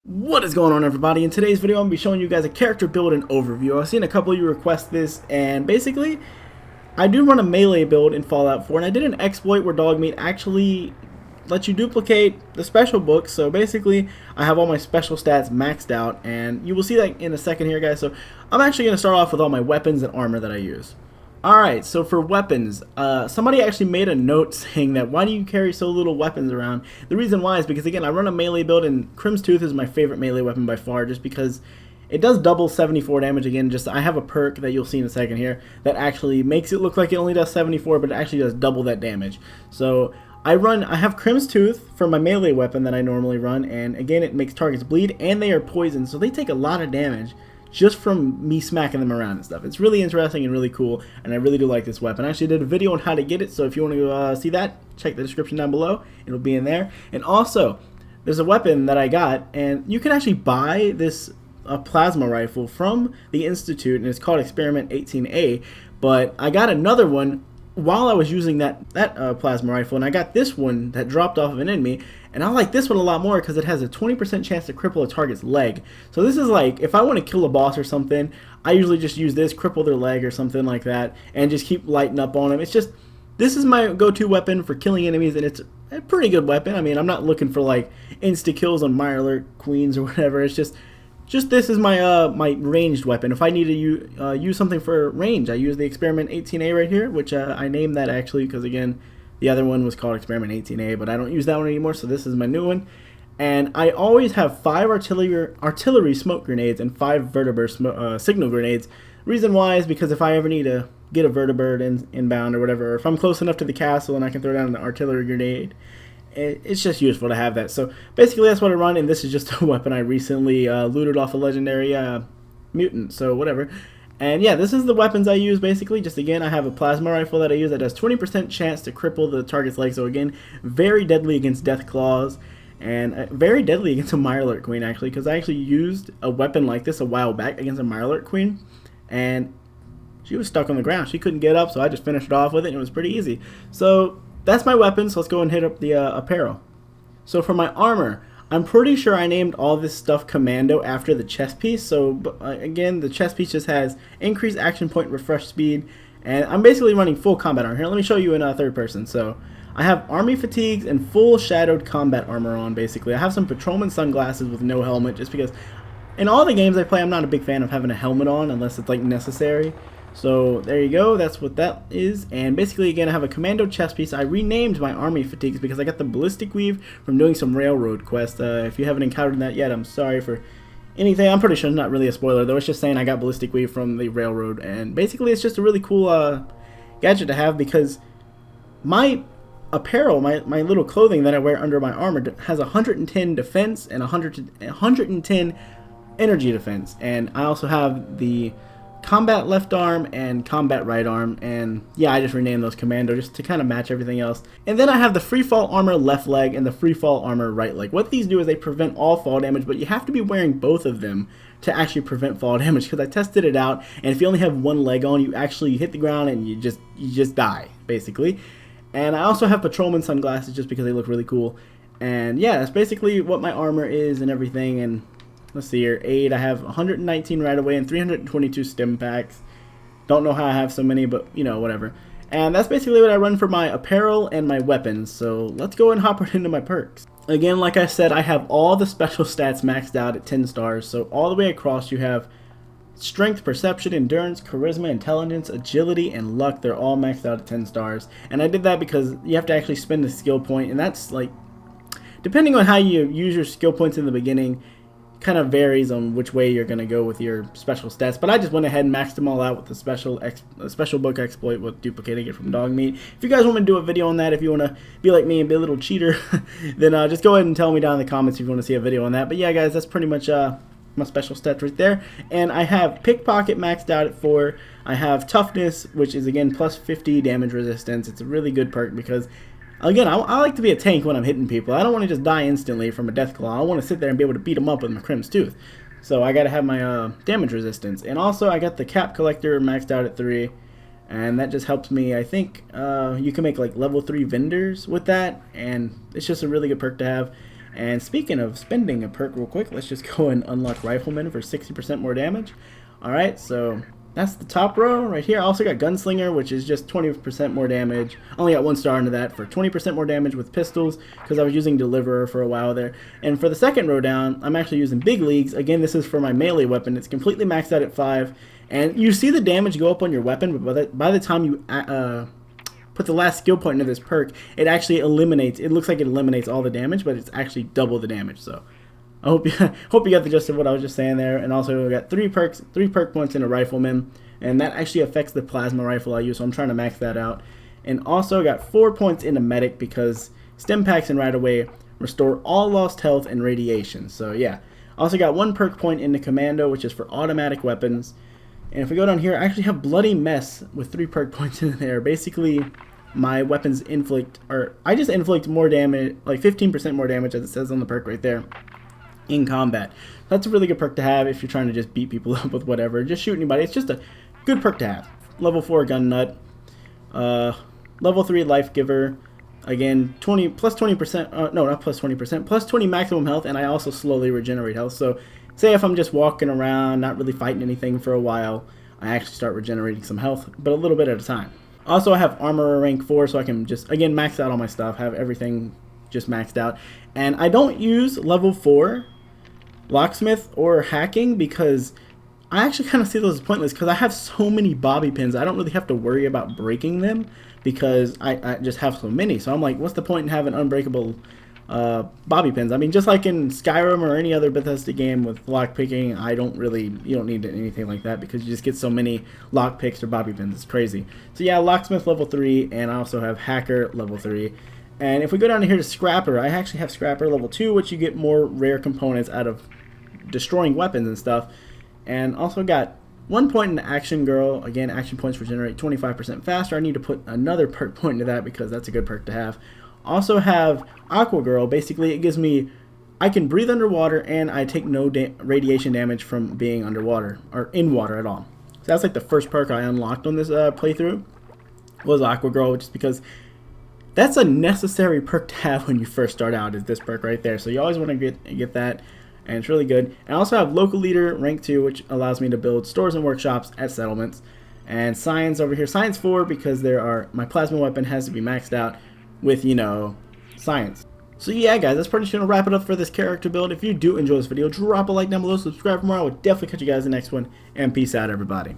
What is going on, everybody? In today's video I'm going to be showing you guys a character build and overview. I've seen a couple of you request this, and basically I do run a melee build in Fallout 4, and I did an exploit where Dogmeat actually lets you duplicate the special book. So basically I have all my special stats maxed out, and you will see that in a second here, guys. So I'm actually going to start off with all my weapons and armor that I use. Alright, so for weapons, somebody actually made a note saying that why do you carry so little weapons around? The reason why is because, again, I run a melee build, and Kremvh's Tooth is my favorite melee weapon by far, just because it does double 74 damage. Again, just I have a perk that you'll see in a second here that actually makes it look like it only does 74, but it actually does double that damage. So I have Kremvh's Tooth for my melee weapon that I normally run, and again, it makes targets bleed, and they are poisoned, so they take a lot of damage just from me smacking them around and stuff. It's really interesting and really cool, and I really do like this weapon. I actually did a video on how to get it, so if you want to see that, check the description down below. It'll be in there. And also, there's a weapon that I got, and you can actually buy this plasma rifle from the Institute, and it's called Experiment 18A, but I got another one while I was using that plasma rifle, and I got this one that dropped off of an enemy, and I like this one a lot more because it has a 20% chance to cripple a target's leg. So this is like, if I want to kill a boss or something, I usually just use this, cripple their leg or something like that, and just keep lighting up on them. It's just, this is my go-to weapon for killing enemies, and it's a pretty good weapon. I mean, I'm not looking for like insta-kills on Mirelurk Queens or whatever. It's just this is my my ranged weapon. If I need to use something for range, I use the Experiment 18A right here, which I named that actually because, again, the other one was called Experiment 18A, but I don't use that one anymore, so this is my new one. And I always have 5 artillery smoke grenades and 5 vertibird signal grenades. Reason why is because if I ever need to get a vertibird inbound or whatever, or if I'm close enough to the castle and I can throw down an artillery grenade, it's just useful to have that. So basically that's what I run, and this is just a weapon I recently looted off a legendary mutant, so whatever. And yeah, this is the weapons I use basically. Just again, I have a plasma rifle that I use that does 20% chance to cripple the target's leg. So again, very deadly against death claws, and very deadly against a Mirelurk Queen actually, because I actually used a weapon like this a while back against a Mirelurk Queen, and she was stuck on the ground. She couldn't get up, so I just finished it off with it, and it was pretty easy. So that's my weapon, so let's go and hit up the apparel. So for my armor, I'm pretty sure I named all this stuff Commando after the chest piece. So again, the chest piece just has increased action point, refresh speed, and I'm basically running full combat armor. Here, let me show you in third person. So I have army fatigues and full shadowed combat armor on, basically. I have some patrolman sunglasses with no helmet, just because in all the games I play, I'm not a big fan of having a helmet on unless it's like necessary. So there you go, that's what that is. And basically, again, I have a commando chest piece. I renamed my army fatigues because I got the ballistic weave from doing some railroad quests. If you haven't encountered that yet, I'm sorry for anything. I'm pretty sure it's not really a spoiler though. It's just saying I got ballistic weave from the railroad, and basically it's just a really cool gadget to have, because my apparel, my little clothing that I wear under my armor has 110 defense and 110 energy defense. And I also have the combat left arm and combat right arm, and yeah, I just renamed those commando just to kind of match everything else. And then I have the free fall armor left leg and the free fall armor right leg. What these do is they prevent all fall damage, but you have to be wearing both of them to actually prevent fall damage, because I tested it out, and if you only have one leg on, you actually hit the ground and you just die basically. And I also have patrolman sunglasses just because they look really cool. And yeah, that's basically what my armor is and everything. And let's see here, aid, I have 119 right away and 322 stim packs. Don't know how I have so many, but you know, whatever. And that's basically what I run for my apparel and my weapons. So let's go and hop right into my perks. Again, like I said, I have all the special stats maxed out at 10 stars. So all the way across you have strength, perception, endurance, charisma, intelligence, agility, and luck. They're all maxed out at 10 stars. And I did that because you have to actually spend a skill point, and that's like, depending on how you use your skill points in the beginning, kind of varies on which way you're going to go with your special stats. But I just went ahead and maxed them all out with the special book exploit with duplicating it from Dogmeat. If you guys want me to do a video on that, if you want to be like me and be a little cheater, then just go ahead and tell me down in the comments if you want to see a video on that. But yeah, guys, that's pretty much my special stats right there. And I have pickpocket maxed out at 4. I have toughness, which is again plus 50 damage resistance. It's a really good perk because, again, I like to be a tank when I'm hitting people. I don't want to just die instantly from a death claw. I want to sit there and be able to beat them up with my Kremvh's Tooth. So I got to have my damage resistance. And also I got the cap collector maxed out at 3. And that just helps me. I think you can make like level 3 vendors with that. And it's just a really good perk to have. And speaking of spending a perk real quick, let's just go and unlock Rifleman for 60% more damage. Alright, so that's the top row right here. I also got Gunslinger, which is just 20% more damage. Only got 1 star into that for 20% more damage with pistols because I was using Deliverer for a while there. And for the second row down, I'm actually using Big Leagues. Again, this is for my melee weapon. It's completely maxed out at 5. And you see the damage go up on your weapon, but by the time you put the last skill point into this perk, it actually eliminates, it looks like it eliminates all the damage, but it's actually double the damage. So I hope you got the gist of what I was just saying there. And also we got 3 perk points in a Rifleman, and that actually affects the plasma rifle I use, so I'm trying to max that out. And also got 4 points in a Medic because Stim Packs and Right Away restore all lost health and radiation. So yeah, also got 1 perk point in the Commando, which is for automatic weapons. And if we go down here, I actually have Bloody Mess with 3 perk points in there. Basically, my weapons inflict, or I just inflict more damage, like 15% more damage, as it says on the perk right there, in combat. That's a really good perk to have if you're trying to just beat people up with whatever, just shoot anybody. It's just a good perk to have. Level 4 Gun Nut, level 3 Life Giver. Again, 20 plus 20%. No, not plus 20%. Plus 20 maximum health, and I also slowly regenerate health. So, say if I'm just walking around, not really fighting anything for a while, I actually start regenerating some health, but a little bit at a time. Also, I have Armorer rank 4, so I can just, again, max out all my stuff, have everything just maxed out. And I don't use level 4 Locksmith or Hacking because I actually kind of see those as pointless because I have so many bobby pins. I don't really have to worry about breaking them because I just have so many. So I'm like, what's the point in having unbreakable bobby pins? I mean, just like in Skyrim or any other Bethesda game with lockpicking, you don't need anything like that because you just get so many lockpicks or bobby pins. It's crazy. So yeah, Locksmith level 3, and I also have Hacker level 3. And if we go down here to Scrapper, I actually have Scrapper level 2, which you get more rare components out of destroying weapons and stuff. And also got 1 point in Action Girl. Again, action points regenerate 25% faster. I need to put another perk point into that because that's a good perk to have. Also have Aqua Girl. Basically, it gives me, I can breathe underwater and I take no radiation damage from being underwater or in water at all. So that's like the first perk I unlocked on this playthrough was Aqua Girl, just because that's a necessary perk to have when you first start out, is this perk right there. So you always want to get that, and it's really good. And I also have Local Leader rank 2, which allows me to build stores and workshops at settlements. And Science over here, Science 4, because my plasma weapon has to be maxed out with, Science. So yeah, guys, that's pretty much gonna wrap it up for this character build. If you do enjoy this video, drop a like down below, subscribe for more. I will definitely catch you guys in the next one, and peace out, everybody.